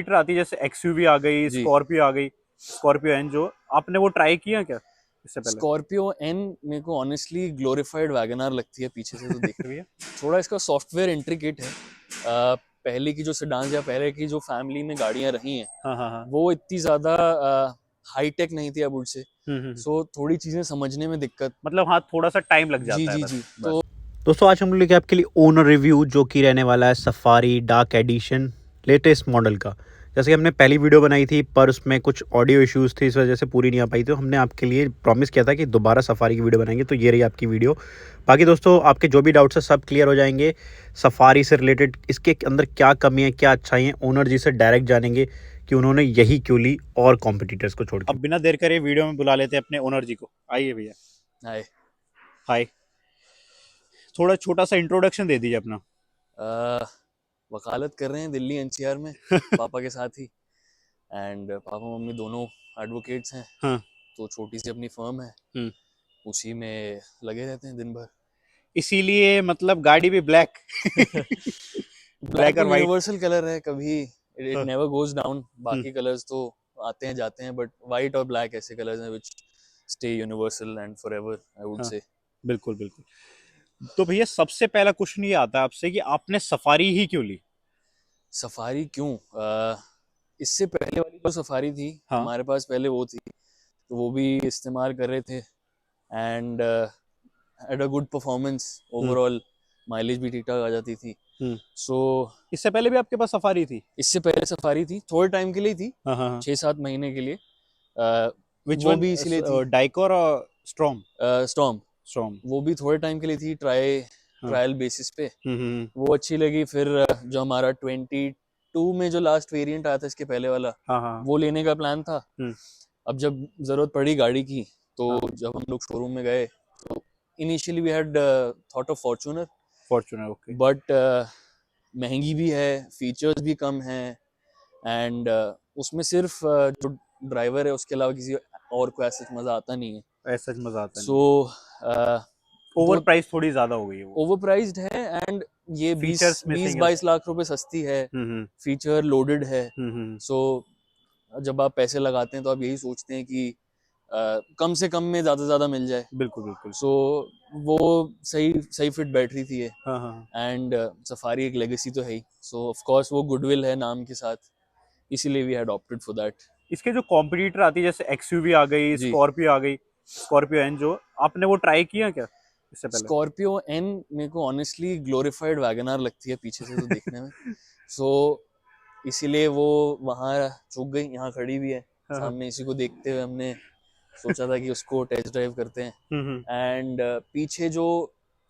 Metre आती है जैसे एक्सयूवी आ गई, जी। स्कॉर्पियो आ गई, स्कॉर्पियो एन, जो आपने वो ट्राई किया क्या इससे पहले? स्कॉर्पियो एन मेरे को ऑनेस्टली ग्लोरिफाइड वैगनआर लगती है पीछे से तो देखने भैया में। थोड़ा इसका सॉफ्टवेयर इंट्रिकेट है। पहले की जो सेडान्स या पहले की जो फैमिली में गाड़ियां रही हैं हाँ हाँ हाँ। वो इतनी ज़्यादा हाई टेक नहीं थी, आई वुड से। हम्म। सो थोड़ी चीज़ें समझने में दिक्कत। मतलब हाँ, थोड़ा सा टाइम लग जी जाता है जी बस। जी। बस तो दोस्तों आज हम लोग लेके आपके लिए ओनर रिव्यू जो कि रहने वाला है safari dark edition latest model का। जैसे कि हमने पहली वीडियो बनाई थी पर उसमें कुछ ऑडियो इश्यूज थे, इस वजह से पूरी नहीं आ पाई, तो हमने आपके लिए प्रॉमिस किया था कि दोबारा सफारी की वीडियो बनाएंगे, तो ये रही आपकी वीडियो। बाकी दोस्तों आपके जो भी डाउट्स है सब क्लियर हो जाएंगे सफारी से रिलेटेड, इसके अंदर क्या कमी है क्या अच्छाई है, ओनर जी से डायरेक्ट जानेंगे कि उन्होंने यही क्यों ली और कॉम्पिटिटर्स को छोड़ के। अब बिना देर करे वीडियो में बुला लेते हैं अपने ओनर जी को। आइए भैया। हाय। हाय। थोड़ा छोटा सा इंट्रोडक्शन दे दीजिए अपना। वकालत कर रहे हैं दिल्ली एनसीआर में पापा के साथ ही। एंड पापा मम्मी दोनों एडवोकेट्स हैं। हाँ। तो छोटी सी अपनी फर्म है, उसी में लगे रहते हैं दिन भर। इसीलिए मतलब गाड़ी भी ब्लैक ब्लैक ब्लैक तो और वाइट। यूनिवर्सल कलर है, कभी इट नेवर गोज डाउन। बाकी कलर्स तो आते हैं जाते हैं, बट वाइट और ब्लैक ऐसे कलर्स हैं which stay universal and forever, I would हाँ, से। बिल्कुल बिल्कुल। तो भैया सबसे पहला क्वेश्चन ये आता है आपसे कि आपने सफारी ही क्यों ली? सफारी क्यों? इससे पहले वाली जो सफारी थी हाँ। हमारे पास, पहले वो थी तो वो भी इस्तेमाल कर रहे थे। And had a good performance overall. Mileage भी ठीक ठाक आ जाती थी। सो इससे पहले भी आपके पास सफारी थी? इससे पहले सफारी थी, थोड़े टाइम के लिए थी, हाँ हाँ हाँ। 6-7 महीने के लिए। विच वो वन? भी इसीलिए थी। डाइकोर और स्ट्रॉम? स्टॉर्म। स्ट्रॉम। वो भी थोड़े टाइम के लिए थी, हाँ। ट्रायल बेसिस पे। हम्म। वो अच्छी लगी। फिर जो हमारा 22 में जो लास्ट वेरिएंट आया था इसके पहले वाला, हाँ हाँ। वो लेने का प्लान था। हम्म। अब जब जरूरत पड़ी गाड़ी की तो हाँ। जब हम लोग शोरूम में गए तो initially we had thought of Fortuner. Fortuner, okay. But महंगी भी है, फीचर्स भी कम हैं। एंड उसमें सिर्फ जो ड्राइवर है उसके अलावा किसी और को ऐसा मज़ा आता नहीं है। ऐसा मजा आता सो नहीं है। ओवर दो प्राइस थोड़ी ज्यादा हो गई है वो। ओवरप्राइज्ड है। एंड ये बीस फीचर्स बीस मिसिंग है बाईस लाख रुपए सस्ती है। हम्म। फीचर लोडेड है। हम्म। सो जब आप पैसे लगाते हैं तो आप यही सोचते हैं कि कम से कम में ज़्यादा से ज़्यादा मिल जाए। बिल्कुल बिल्कुल। सो वो सही सही फिट बैठ रही थी ये। हाँ हाँ हाँ। एंड सफारी एक लेगेसी तो है ही, सो ऑफ कोर्स वो गुडविल है नाम के साथ, इसीलिए we had opted for that. इसके जो कॉम्पिटिटर आती है जैसे एक्सयूवी आ गई, जी। स्कॉर्पियो आ गई, स्कॉर्पियो एन, जो आपने वो ट्राई किया क्या इससे पहले? स्कॉर्पियो एन मेरे को ऑनेस्टली ग्लोरिफाइड वैगनआर लगती है पीछे से तो देखने में। सो इसीलिए वो वहाँ चुक गई, यहाँ खड़ी भी है हाँ हाँ। सामने। इसी को देखते हुए हमने सोचा था कि उसको टेस्ट ड्राइव करते हैं। हम्म। एंड पीछे जो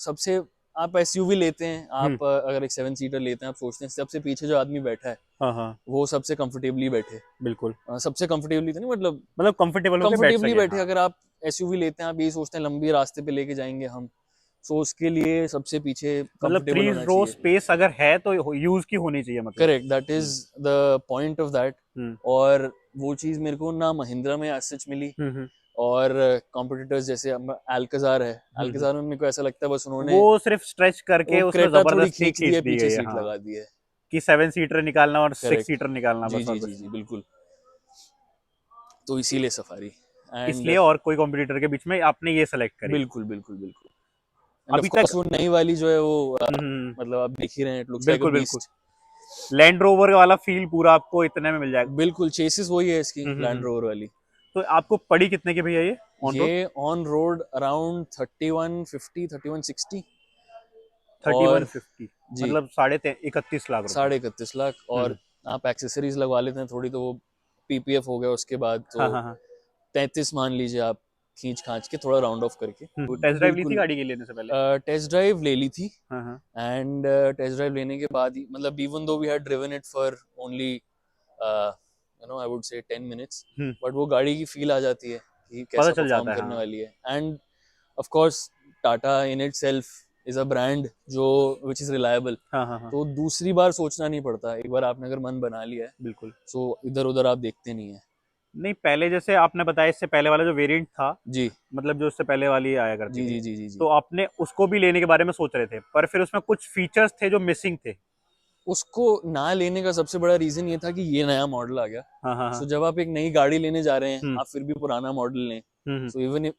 सबसे, आप एसयूवी लेते हैं, हम्म। आप अगर एक 7 सीटर लेते हैं, आप सोचते हैं सबसे पीछे जो आदमी बैठा है हाँ हाँ। वो सबसे कंफर्टेबली बैठे। बिल्कुल। सबसे कंफर्टेबली तो नहीं, मतलब मतलब कंफर्टेबल होके बैठ कंफर्टेबली सके, बैठे। हाँ। अगर आप एसयूवी लेते हैं, आप यही सोचते हैं लंबी रास्ते पे लेके जाएंगे हम, सो उसके लिए सबसे पीछे मतलब कंफर्टेबल 3 होना रो चाहिए। स्पेस अगर है तो यूज की होनी चाहिए, मतलब। Correct, that is the point of that. Hmm और वो चीज़ मेरे को ना महिंद्रा में आज सच मिली, हम्म। और कॉम्पिटिटर्स जैसे अल्काजार है, हम्म। अल्काजार में मेरे को ऐसा लगता है बस उन्होंने वो सिर्फ स्ट्रेच करके वो उसमें क्रेटा थोड़ी जबरदस्ती खींच दी खींच है, दी पीछे गई है, सीट हाँ। लगा दी है। कि 7 सीटर निकालना और 6 करेक्ट। सीटर निकालना, जी बस जी और जी कुछ जी नहीं। बिल्कुल। तो इसीलिए सफारी। एंड इसलिए और कोई कॉम्पिटिटर के बीच में आपने ये सेलेक्ट करी? बिल्कुल बिल्कुल बिल्कुल। एंड ऑफ अभी तक। कोर्स वो नई वाली जो है वो हम्म। मतलब आप देख ही रहे हैं, इट लुक्स लाइक अ बिल्कुल बिल्कुल। बीस्ट। लैंड रोवर वाला फील पूरा आपको इतने में मिल जाएगा। बिल्कुल, चेसिस वही है इसकी, लैंड हम्म। रोवर वाली। तो आपको पड़ी कितने की भैया ये ऑन रोड? ये ऑन रोड अराउंड 3150 3160। और 3150? जी, मतलब 31.5 लाख रुपए। 31.5 लाख। और हम्म। आप एक्सेसरीज लगवा लेते हैं थोड़ी तो वो पीपीएफ हो गया उसके बाद, तो हाँ हाँ हाँ। 33 मान लीजिए आप, खींच खांच के थोड़ा राउंड ऑफ करके। टेस्ट ड्राइव ली थी बिल्कुल। गाड़ी के लेने से पहले? टेस्ट ड्राइव ले ली थी। हाँ हाँ। एंड टेस्ट ड्राइव लेने के बाद ही, मतलब even though we had driven it for only I would say 10 minutes, but वो गाड़ी की फील आ जाती है कि पता कैसा चल परफॉर्म जाता है, करने हाँ। वाली है। End of course Tata in itself is a brand जो विच इज रिलायबल। हाँ हाँ हाँ। तो दूसरी बार सोचना नहीं पड़ता, एक बार आपने अगर मन बना लिया है बिल्कुल। सो इधर उधर आप देखते नहीं है। नहीं, पहले जैसे आपने बताया इससे पहले वाला जो वेरिएंट था, जी मतलब जो इससे पहले वाली आया करती जी थी, जी जी जी जी। तो आपने उसको भी लेने के बारे में सोच रहे थे, पर फिर उसमें कुछ फीचर्स थे जो मिसिंग थे। उसको ना लेने का सबसे बड़ा रीजन ये था कि ये नया मॉडल आ गया। हाँ हाँ सो जब आप एक नई गाड़ी लेने जा रहे हैं, हम्म। आप फिर भी पुराना मॉडल लें, हम्म। सो इवन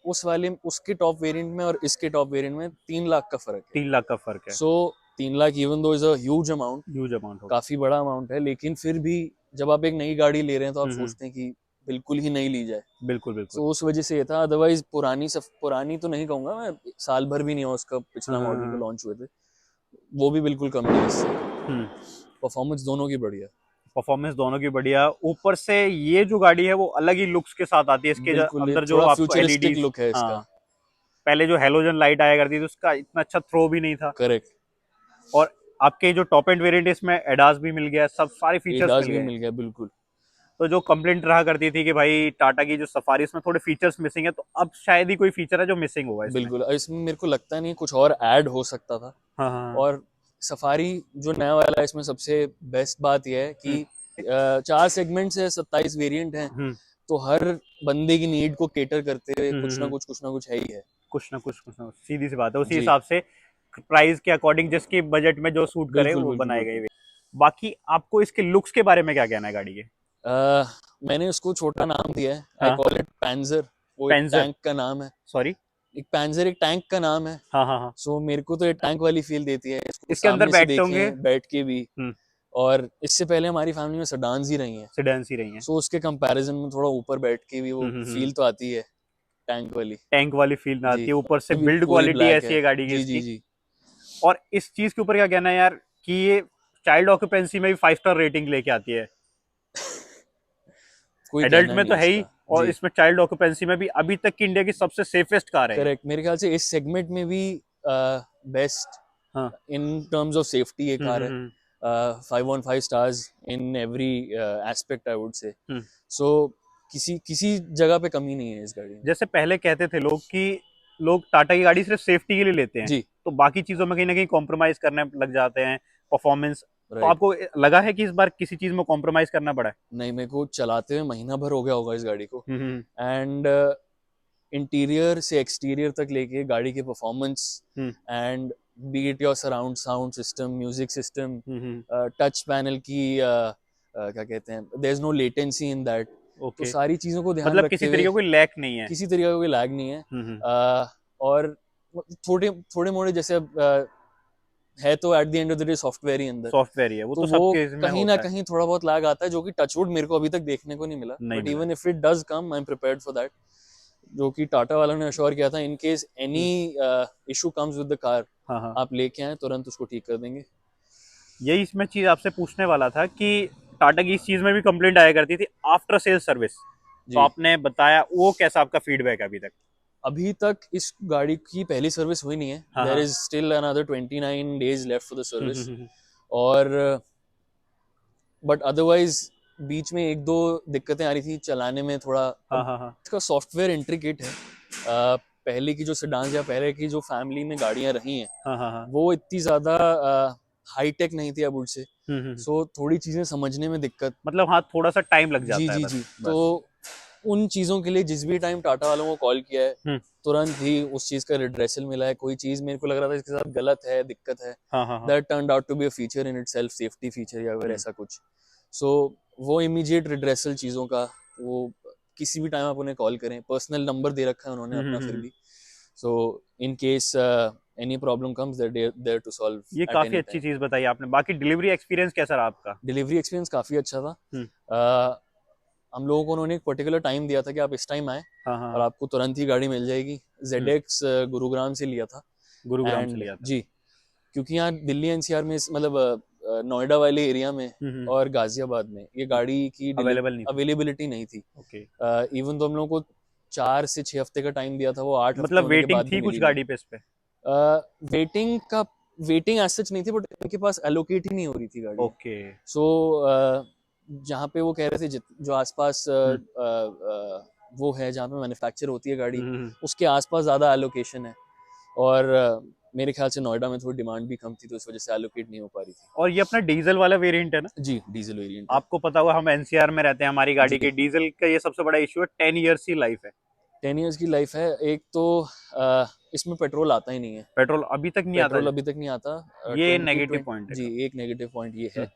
उस वाले उसके टॉप वेरिएंट में और इसके टॉप वेरिएंट में 3 लाख का फर्क है। 3 लाख का फर्क है, सो 3 lakh even though is a huge amount, huge amount होगा। काफी बड़ा अमाउंट है, लेकिन फिर भी जब आप एक नई गाड़ी ले रहे हैं तो आप हम्म। सोचते हैं कि बिल्कुल ही नई ली जाए। बिल्कुल बिल्कुल। सो उस वजह से ये था। अदरवाइज पुरानी तो नहीं कहूंगा मैं, साल भर भी नहीं हुआ उसका पिछला मॉडल हाँ। को लॉन्च हुए थे, वो भी बिल्कुल कम नहीं है इससे। हम्म। परफॉर्मेंस दोनों की बढ़िया, परफॉर्मेंस दोनों की बढ़िया, ऊपर से ये जो गाड़ी है वो अलग ही लुक्स के साथ आती है, इसके बिल्कुल अंदर जो थोड़ा आपको फ्यूचरिस्टिक एलईडी, लुक है हाँ, इसका। पहले जो हेलोजन लाइट आया करती थी उसका इतना अच्छा थ्रो भी नहीं था। करेक्ट, और आपके जो टॉप एंड वेरिएंट इसमें एडास भी मिल गया, सब सारे फीचर्स एडास मिल भी गए। मिल गया बिल्कुल। तो जो कंप्लेंट रहा करती थी कि भाई टाटा की जो सफारी इसमें थोड़े फीचर्स मिसिंग है, तो अब शायद ही कोई फीचर है जो मिसिंग होगा इसमें। बिल्कुल इसमें मेरे को लगता नहीं कुछ और ऐड हो सकता था। हाँ हाँ और सफारी जो नया वाला है इसमें सबसे बेस्ट बात यह है कि 4 सेगमेंट्स है, 27 वेरिएंट हैं, हम्म। तो हर बंदे की नीड को केटर करते हुए कुछ ना हम्म। कुछ है ही है। कुछ ना कुछ सीधी सी बात है, उसी जी हिसाब से प्राइस के अकॉर्डिंग जिसकी बजट में जो सूट करे बिल्कुल वो बिल्कुल बनाए बिल्कुल। गए। बाकी आपको इसके लुक्स के बारे में क्या कहना है गाड़ी के? अ, मैंने उसको छोटा नाम दिया है, आई हाँ, कॉल इट पैंजर। वो एक पेंजर, टैंक का नाम है। सॉरी। एक पैंजर एक टैंक का नाम है। हाँ हाँ हाँ। सो मेरे को तो ये टैंक वाली फील देती है, इसको इसके अंदर सामने से बैठते होंगे। देखें बैठ के भी। हम्म। और इससे पहले हमारी फैमिली में सेडान्स ही रही हैं, सेडान्स ही रही हैं। सो उसके कंपैरिजन में थोड़ा ऊपर बैठ के भी वो फील तो आती है टैंक वाली। टैंक वाली फील ना जी, आती है, ऊपर से अभी बिल्ड पूरी क्वालिटी ब्लैक ऐसी है। है गाड़ी की जी जी इसकी। जी। और इस चीज के ऊपर क्या कहना है यार कि ये चाइल्ड ऑक्यूपेंसी में भी 5 स्टार रेटिंग लेके आती है। कोई एडल्ट कहना में नहीं तो है ही, इसका। और जी इसमें चाइल्ड ऑक्यूपेंसी में भी अभी तक की इंडिया की सबसे सेफेस्ट कार है ये। करेक्ट, मेरे ख्याल से इस सेगमेंट में भी बेस्ट हाँ। इन टर्म्स ऑफ सेफ्टी ये कार है। हम्म। 5 on 5 stars in every aspect I would say. Hmm. So किसी किसी जगह पे कमी नहीं है इस गाड़ी में। जैसे पहले कहते थे लोग कि लोग टाटा की गाड़ी सिर्फ सेफ्टी के लिए लेते हैं, जी तो बाकी चीजों में कहीं ना कहीं कॉम्प्रोमाइज करने लग जाते हैं, परफॉर्मेंस। तो राइट। आपको लगा है कि इस बार किसी चीज में कॉम्प्रोमाइज करना पड़ा है? नहीं, मेरे को चलाते हुए महीना भर हो गया होगा इस गाड़ी को, हम्म। एंड इंटीरियर से एक्सटीरियर तक लेके गाड़ी की performance hmm. And be it your surround sound system, music system, hmm. Touch panel की क्या कहते हैं, there is no latency in that. तो ओके, सारी चीज़ों को ध्यान मतलब रखते किसी हुए तरीके का कोई लैक नहीं है। किसी तरीके का कोई लैग नहीं है। हम्म। और थोड़े थोड़े मोड़े जैसे है तो at the end of the day software ही अंदर, सॉफ्टवेयर ही है, वो तो तो वो सबके इसमें कहीं ना होता है। कहीं थोड़ा बहुत लैग आता है, जो कि टचवुड मेरे को अभी तक देखने को नहीं मिला। नहीं बट मिला। Even if it does come I am prepared for that, जो कि टाटा वालों ने अश्योर किया था, इन case any issue comes with the car, हाँ हाँ, आप लेके आए तुरंत उसको ठीक कर देंगे। यही इसमें चीज आपसे पूछने वाला था कि टाटा की इस चीज में भी कंप्लेंट आया करती थी, आफ्टर सेल सर्विस। तो जी आपने बताया वो कैसा आपका फीडबैक है अभी तक? अभी तक इस गाड़ी की पहली सर्विस हुई नहीं है, हाँ देयर हाँ। Is still another 29 days left for the service. Hmm. और बट अदरवाइज बीच में एक दो दिक्कतें आ रही थी चलाने में थोड़ा। हाँ अब हाँ हाँ इसका सॉफ्टवेयर इंट्रिकेट है। पहले की जो सेडान या पहले की जो फैमिली में गाड़ियां रही हैं, हाँ हाँ हाँ। वो इतनी ज्यादा हाई टेक नहीं थी अब से। हम्म। सो थोड़ी चीजें समझने में दिक्कत। मतलब हाँ, थोड़ा सा टाइम लग जी जाता है जी बस। जी। तो उन चीजों के लिए जिस भी टाइम टाटा वालों को कॉल किया है, हम्म। तुरंत ही उस चीज का रिड्रेसल मिला है। कोई चीज मेरे को लग रहा था इसके साथ गलत है, दिक्कत है, हाँ हाँ हाँ। That turned out to be a feature in itself, safety feature या फिर ऐसा कुछ। सो वो इमीडिएट रिड्रेसल चीज़ों का, वो किसी भी टाइम आप उन्हें कॉल करें, पर्सनल नंबर दे रखा है उन्होंने अपना फिर भी। So in case any problem comes there to solve ये एट काफी एनी अच्छी टाइम। चीज बताई आपने। बाकी डिलीवरी एक्सपीरियंस कैसा रहा आपका? डिलीवरी एक्सपीरियंस काफ़ी अच्छा था। हम लोगों को उन्होंने एक पर्टिकुलर टाइम दिया था कि आप इस टाइम आए हाँ हाँ और हाँ। आपको तुरंत ही गाड़ी मिल जाएगी। ZX गुरुग्राम से लिया था। गुरुग्राम से एंड लिया था। जी, क्योंकि यहाँ दिल्ली NCR में मतलब नोएडा वाले एरिया में और गाजियाबाद में ये गाड़ी की अवेलेबल नहीं थी। अवेलेबिलिटी नहीं थी। ओके। इवन तो हम लोगों को 4 से 6 हफ्ते का टाइम दिया था, वो 8 हफ्ते मतलब होने के वेटिंग बाद भी थी कुछ मिली गाड़ी पे इस पे? नहीं। वेटिंग एज सच नहीं थी, बट इनके पास एलोकेट ही नहीं हो रही थी गाड़ी। ओके। सो जहाँ पे वो कह रहे थे जो आसपास वो है जहाँ पे मैन्युफैक्चर होती है गाड़ी, उसके आसपास ज़्यादा एलोकेशन है। और मेरे ख्याल से नोएडा में थोड़ी डिमांड भी कम थी, तो इस वजह से एलोकेट नहीं हो पा रही थी। और ये अपना डीजल वाला वेरिएंट है ना? जी डीजल वेरिएंट है। आपको पता होगा हम एनसीआर में रहते हैं, हमारी गाड़ी जी के डीजल का ये सबसे बड़ा इशू है, 10 इयर्स की लाइफ है। 10 इयर्स की लाइफ है। एक तो इसमें पेट्रोल आता ही नहीं है, पेट्रोल अभी तक नहीं आता पेट्रोल है। अभी तक नहीं आता। ये 20 नेगेटिव पॉइंट है जी, का। एक नेगेटिव पॉइंट ये है।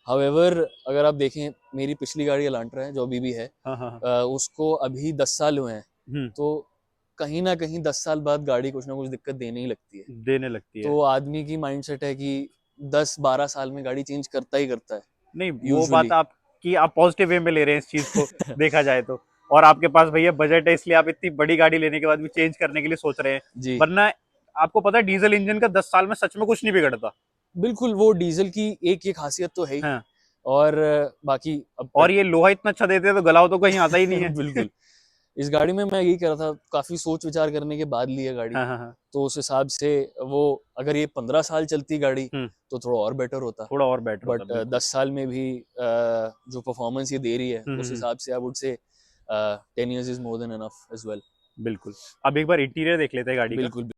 हाउएवर अगर आप देखें, मेरी पिछली गाड़ी एलांट्रा है जो अभी भी है, हाँ हाँ हाँ। उसको अभी 10 साल हुए हैं, हम्म, तो कहीं ना कहीं 10 साल बाद गाड़ी कुछ ना कुछ दिक्कत देने ही लगती है। देने लगती है। तो आदमी की माइंडसेट है कि 10-12 साल में गाड़ी चेंज करता ही करता है नहीं वो यूजुअली। बात आपकी, आप पॉजिटिव वे में ले रहे हैं इस चीज को देखा जाए तो। और आपके पास भैया बजट है, इसलिए आप इतनी बड़ी गाड़ी लेने के बाद भी चेंज करने के लिए सोच रहे हैं। जी वरना आपको पता है डीजल इंजन का 10 साल में सच में कुछ नहीं बिगड़ता। बिल्कुल, वो डीजल की एक ये खासियत तो है ही। हाँ। और बाकी अब और ये लोहा इतना अच्छा देते हैं तो गलाव तो कहीं आता ही नहीं है। बिल्कुल। इस गाड़ी में मैं यही कह रहा था, काफी सोच विचार करने के बाद ली है गाड़ी। हाँ हाँ हाँ। तो उस हिसाब से वो, अगर ये 15 साल चलती गाड़ी तो थोड़ा और बेटर होता, थोड़ा और बेटर होता बट बिल्कुल। 10 साल में भी जो परफॉर्मेंस ये दे रही है उस हिसाब से आई would say 10 years is more than enough as well. बिल्कुल। अब एक बार इंटीरियर देख लेते हैं गाड़ी का। बिल्कुल।